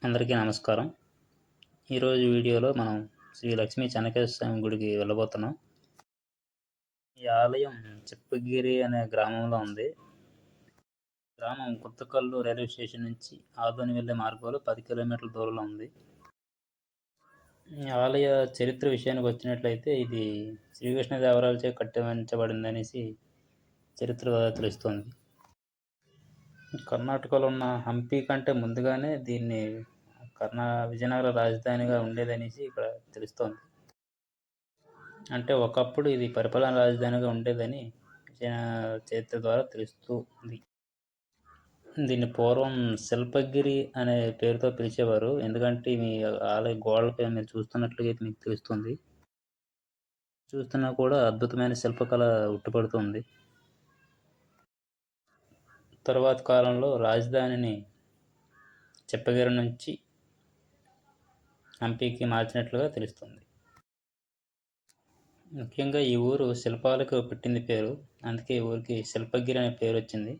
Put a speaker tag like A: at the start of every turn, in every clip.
A: అందరికీ నమస్కారం. ఈరోజు వీడియోలో మనం శ్రీ లక్ష్మీ చెన్నకేశ్వర స్వామి గుడికి వెళ్ళబోతున్నాం. ఈ ఆలయం చిప్పగిరి అనే గ్రామంలో ఉంది. గ్రామం గుత్తకల్లు రైల్వే స్టేషన్ నుంచి ఆదోని వెళ్ళే మార్గంలో 10 కిలోమీటర్ల దూరంలో ఉంది. ఈ ఆలయ చరిత్ర విషయానికి వచ్చినట్లయితే ఇది శ్రీకృష్ణదేవరాయలచే కట్టించబడిందనేసి చరిత్ర తెలుస్తోంది. కర్ణాటకలో ఉన్న హంపి కంటే ముందుగానే దీన్ని విజయనగర రాజధానిగా ఉండేదనేసి ఇక్కడ తెలుస్తోంది. అంటే ఒకప్పుడు ఇది పరిపాలనా రాజధానిగా ఉండేదని చరిత్ర ద్వారా తెలుస్తూ ఉంది. దీన్ని పూర్వం శిల్పగిరి అనే పేరుతో పిలిచేవారు. ఎందుకంటే మీ ఆలయ గోడలపై మీరు చూస్తున్నట్లుగా మీకు తెలుస్తుంది. చూస్తున్నా కూడా అద్భుతమైన శిల్పకళ ఉట్టిపడుతుంది. తరువాత కాలంలో రాజధానిని చిప్పగిరి నుంచి హంపీకి మార్చినట్లుగా తెలుస్తుంది. ముఖ్యంగా ఈ ఊరు శిల్పాలకు పెట్టింది పేరు. అందుకే ఈ ఊరికి శిల్పగిరి అనే పేరు వచ్చింది.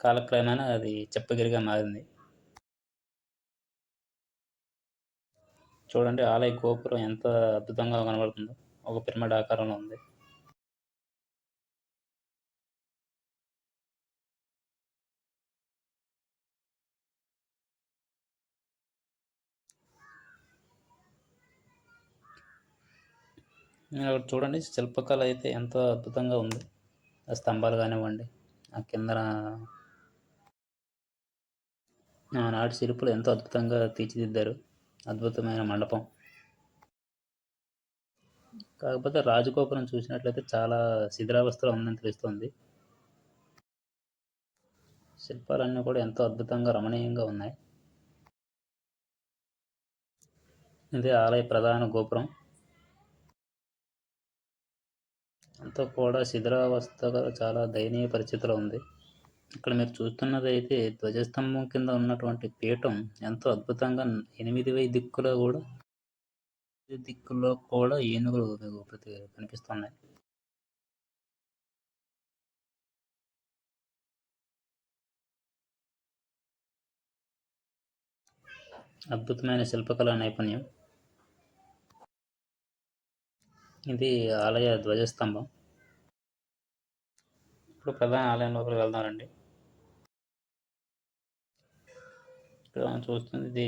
A: కాలక్రమేణా అది చిప్పగిరిగా మారింది. చూడండి ఆలయ గోపురం ఎంత అద్భుతంగా కనబడుతుందో. ఒక పిరమిడ్ ఆకారంలో ఉంది. చూడండి శిల్పకళ అయితే ఎంతో అద్భుతంగా ఉంది. ఆ స్తంభాలు కానివ్వండి, ఆ కిందన ఆనాటి శిల్పులు ఎంతో అద్భుతంగా తీర్చిదిద్దారు. అద్భుతమైన మండపం. కాకపోతే రాజగోపురం చూసినట్లయితే చాలా శిథిలావస్థలో ఉందని తెలుస్తుంది. శిల్పాలన్నీ కూడా ఎంతో అద్భుతంగా రమణీయంగా ఉన్నాయి. ఇదే ఆలయ ప్రధాన గోపురం. అంతా కూడా శిథిలావస్థగా చాలా దయనీయ పరిస్థితిలో ఉంది. ఇక్కడ మీరు చూస్తున్నది అయితే ధ్వజస్తంభం కింద ఉన్నటువంటి పీఠం ఎంతో అద్భుతంగా 8 దిక్కుల్లో కూడా ఏనుగులు కనిపిస్తున్నాయి. అద్భుతమైన శిల్పకళా నైపుణ్యం. ఇది ఆలయ ధ్వజస్తంభం. ఇప్పుడు ప్రధాన ఆలయం లోపలికి వెళ్దామండి. ఇక్కడ మనం చూస్తుంది ఇది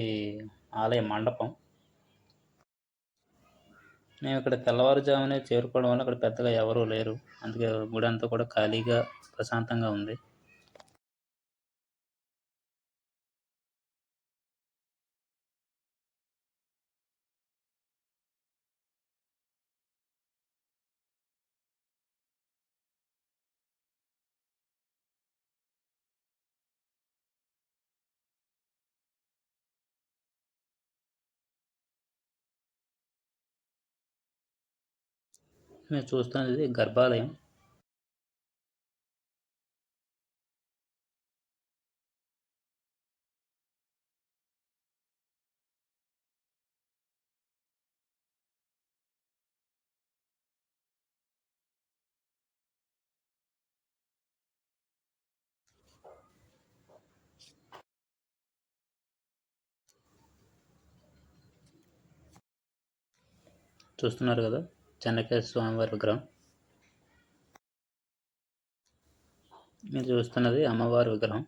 A: ఆలయ మండపం. మేము ఇక్కడ తెల్లవారుజామునే చేరుకోవడం వల్ల అక్కడ పెద్దగా ఎవరూ లేరు. అందుకే గుడి అంతా కూడా ఖాళీగా ప్రశాంతంగా ఉంది. మీరు చూస్తున్నది గర్భాలయం. చూస్తున్నారు కదా చెన్నకేశ్వర స్వామివారి విగ్రహం. మీరు చూస్తున్నది అమ్మవారి విగ్రహం.